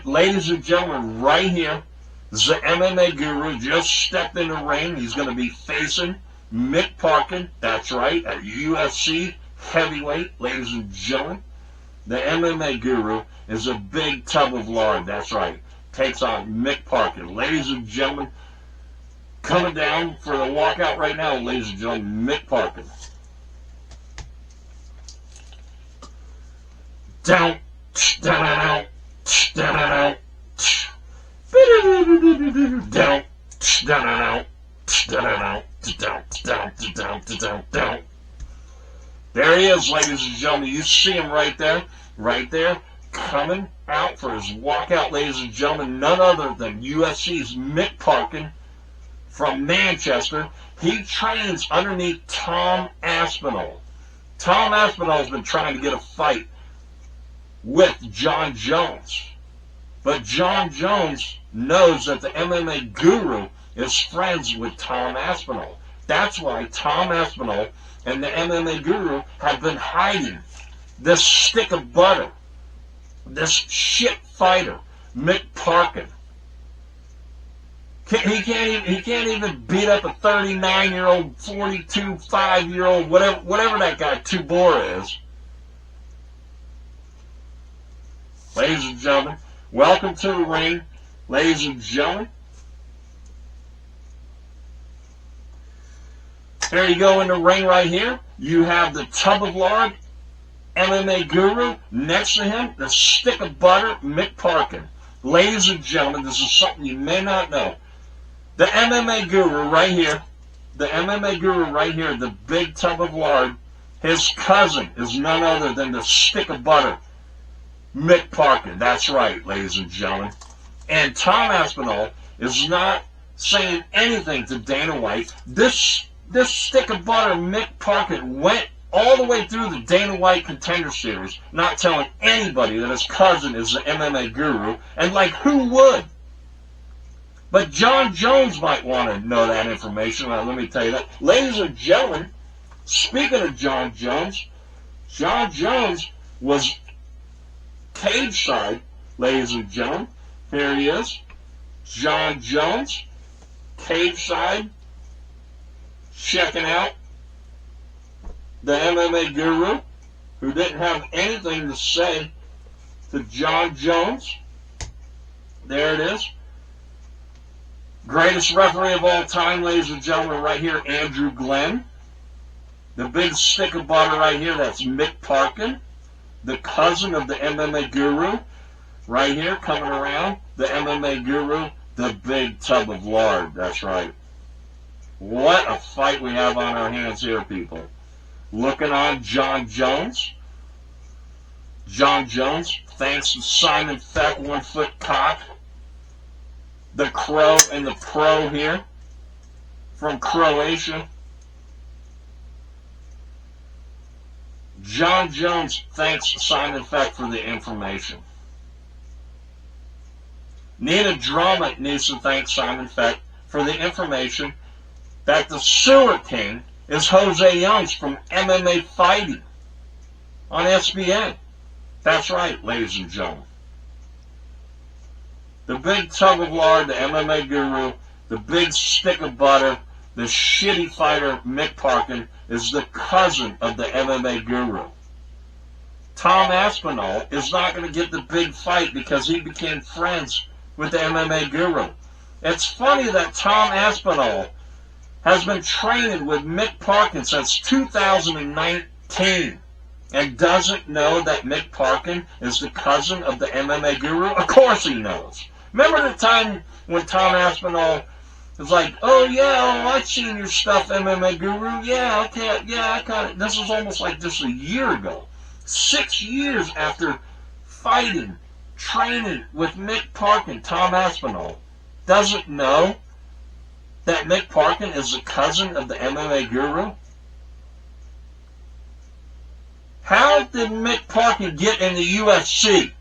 ladies and gentlemen, right here, the MMA Guru just stepped in the ring. He's going to be facing Mick Parkin. That's right, at UFC Heavyweight, ladies and gentlemen. The MMA Guru is a big tub of lard. That's right. Takes on Mick Parkin. Ladies and gentlemen, coming down for the walkout right now, ladies and gentlemen, Mick Parkin. Down, down, down, down, down. There he is, ladies and gentlemen. You see him right there, coming out for his walkout, ladies and gentlemen. None other than UFC's Mick Parkin from Manchester. He trains underneath Tom Aspinall. Tom Aspinall has been trying to get a fight with Jon Jones. But Jon Jones knows that the MMA Guru is friends with Tom Aspinall. That's why Tom Aspinall and the MMA Guru have been hiding this stick of butter, this shit fighter, Mick Parkin. He can't even beat up a 39-year-old, 42, 5-year-old, whatever that guy Tubora is. Ladies and gentlemen, welcome to the ring. Ladies and gentlemen, here you go in the ring right here. You have the tub of lard, MMA Guru. Next to him, the stick of butter, Mick Parkin. Ladies and gentlemen, this is something you may not know. The MMA Guru right here, the big tub of lard, his cousin is none other than the stick of butter, Mick Parkin. That's right, ladies and gentlemen. And Tom Aspinall is not saying anything to Dana White. This stick of butter, Mick Parkin, went all the way through the Dana White Contender Series, not telling anybody that his cousin is the MMA Guru. And like, who would? But Jon Jones might want to know that information. Well, let me tell you that. Ladies and gentlemen, speaking of Jon Jones was cage side, ladies and gentlemen. Here he is. Jon Jones, cage side, checking out the MMA Guru, who didn't have anything to say to Jon Jones. There it is. Greatest referee of all time, ladies and gentlemen, right here, Andrew Glenn. The big stick of butter right here, that's Mick Parkin, the cousin of the MMA Guru. Right here, coming around, the MMA Guru, the big tub of lard. That's right. What a fight we have on our hands here, people. Looking on Jon Jones. Jon Jones, thanks to Simon Feck, 1 foot cock. The Crow and the Pro here from Croatia. Jon Jones thanks Simon Feck for the information. Nina Drama needs to thank Simon Feck for the information that the Sewer King is Jose Youngs from MMA Fighting on SBN. That's right, ladies and gentlemen. The big tub of lard, the MMA Guru, the big stick of butter, the shitty fighter Mick Parkin is the cousin of the MMA Guru. Tom Aspinall is not going to get the big fight because he became friends with the MMA Guru. It's funny that Tom Aspinall has been training with Mick Parkin since 2019 and doesn't know that Mick Parkin is the cousin of the MMA Guru. Of course he knows. Remember the time when Tom Aspinall was like, oh yeah, I've seen your stuff, MMA Guru. Yeah, okay, yeah, I kind of, this was almost like just a year ago. 6 years after fighting, training with Mick Parkin, Tom Aspinall doesn't know that Mick Parkin is the cousin of the MMA Guru? How did Mick Parkin get in the UFC?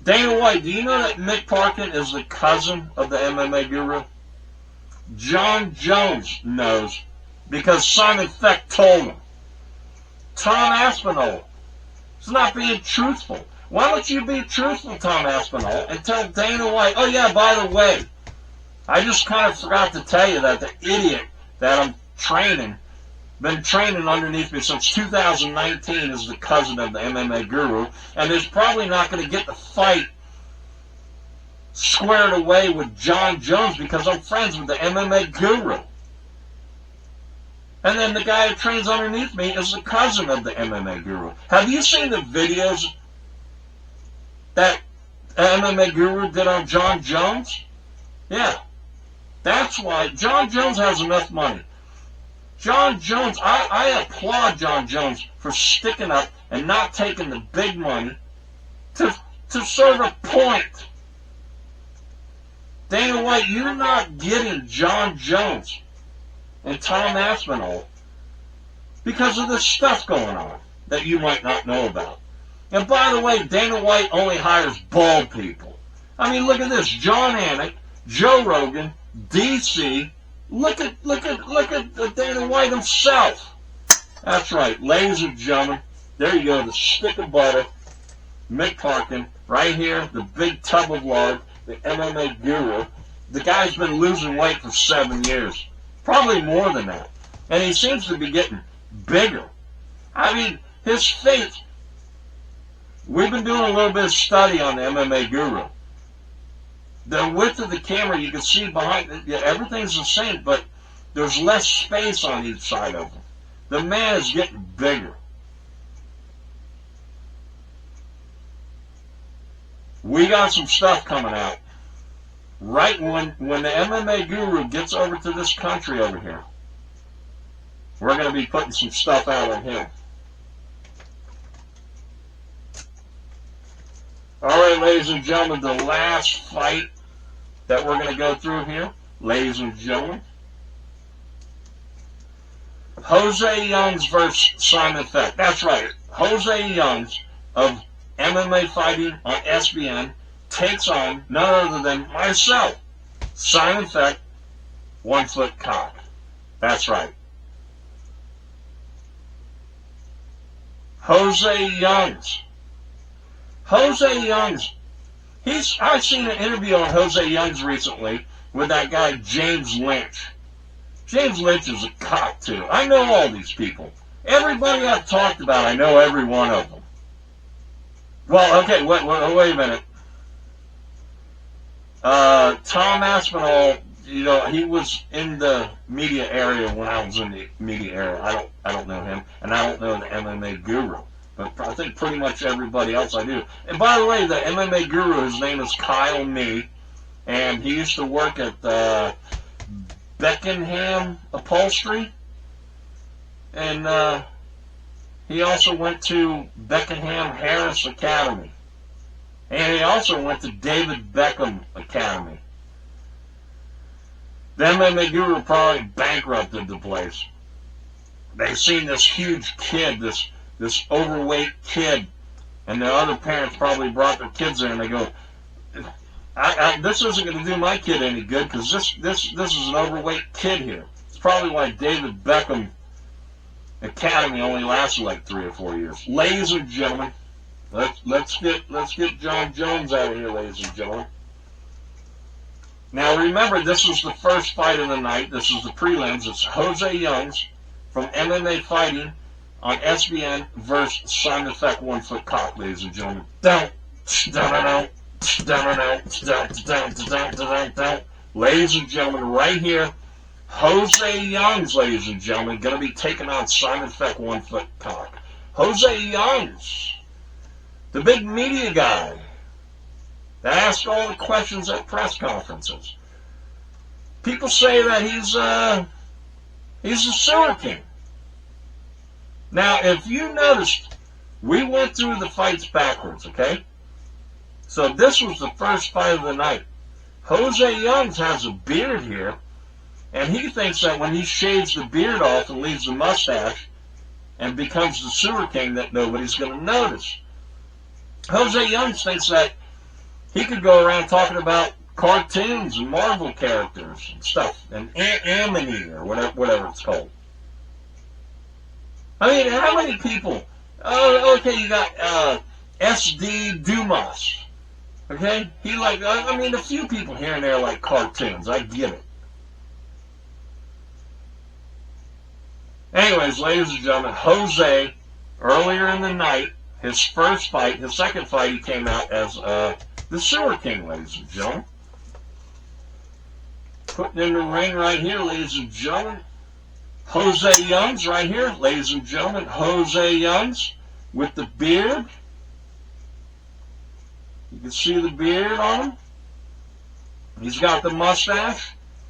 Dana White, do you know that Mick Parkin is the cousin of the MMA Guru? Jon Jones knows because Simon Feck told him. Tom Aspinall is not being truthful. Why don't you be truthful, Tom Aspinall, and tell Dana White, oh yeah, by the way, I just kind of forgot to tell you that the idiot that I'm training, been training underneath me since 2019, is the cousin of the MMA Guru, and is probably not going to get the fight squared away with Jon Jones because I'm friends with the MMA Guru. And then the guy who trains underneath me is the cousin of the MMA Guru. Have you seen the videos that MMA Guru did on Jon Jones? Yeah. That's why Jon Jones has enough money. Jon Jones, I applaud Jon Jones for sticking up and not taking the big money to serve a point. Dana White, you're not getting Jon Jones and Tom Aspinall because of this stuff going on that you might not know about. And by the way, Dana White only hires bald people. I mean, look at this. John Anik, Joe Rogan, DC. Look at Dana White himself. That's right, ladies and gentlemen. There you go, the stick of butter, Mick Parkin, right here, the big tub of lard, the MMA Guru. The guy's been losing weight for 7 years. Probably more than that. And he seems to be getting bigger. I mean, his face. We've been doing a little bit of study on the MMA Guru. The width of the camera, you can see behind it, everything's the same, but there's less space on each side of him. The man is getting bigger. We got some stuff coming out. Right when the MMA Guru gets over to this country over here, we're going to be putting some stuff out on him. All right, ladies and gentlemen, the last fight that we're going to go through here, ladies and gentlemen, Jose Youngs versus Simon Feck. That's right, Jose Youngs of MMA Fighting on SBN takes on none other than myself, Simon Feck, 1 foot cock. That's right. Jose Youngs. Jose Youngs. I've seen an interview on Jose Youngs recently with that guy James Lynch. James Lynch is a cock too. I know all these people. Everybody I've talked about, I know every one of them. Well, okay, wait a minute. Tom Aspinall, you know, he was in the media area when I was in the media area. I don't know him, and I don't know the MMA Guru. But I think pretty much everybody else I do. And by the way, the MMA Guru, his name is Kyle Nee, and he used to work at Beckenham Upholstery, and he also went to Beckenham Harris Academy, and he also went to David Beckham Academy. The MMA Guru probably bankrupted the place. They've seen this huge kid, this overweight kid, and the other parents probably brought their kids in, and they go, this isn't going to do my kid any good because this is an overweight kid here. It's probably why David Beckham Academy only lasted like 3 or 4 years. Ladies and gentlemen, let's get Jon Jones out of here, ladies and gentlemen. Now remember, this is the first fight of the night. This is the prelims. It's Jose Youngs from MMA Fighting on SBN versus Simon Feck, 1 foot cock, ladies and gentlemen. Ladies and gentlemen, right here, Jose Youngs, ladies and gentlemen, going to be taking on Simon Feck, 1 foot cock. Jose Youngs, the big media guy that asks all the questions at press conferences. People say that he's a sewer king. Now, if you noticed, we went through the fights backwards, okay? So this was the first fight of the night. Jose Youngs has a beard here, and he thinks that when he shaves the beard off and leaves the mustache and becomes the sewer king, that nobody's going to notice. Jose Youngs thinks that he could go around talking about cartoons and Marvel characters and stuff, and Amity or whatever it's called. I mean, how many people? Oh, okay, you got SD Dumas. Okay? He like, I mean, a few people here and there like cartoons. I get it. Anyways, ladies and gentlemen, Jose, earlier in the night, his first fight, his second fight, he came out as the Sewer King, ladies and gentlemen. Putting in the ring right here, ladies and gentlemen. Jose Youngs right here, ladies and gentlemen. Jose Youngs with the beard. You can see the beard on him. He's got the mustache.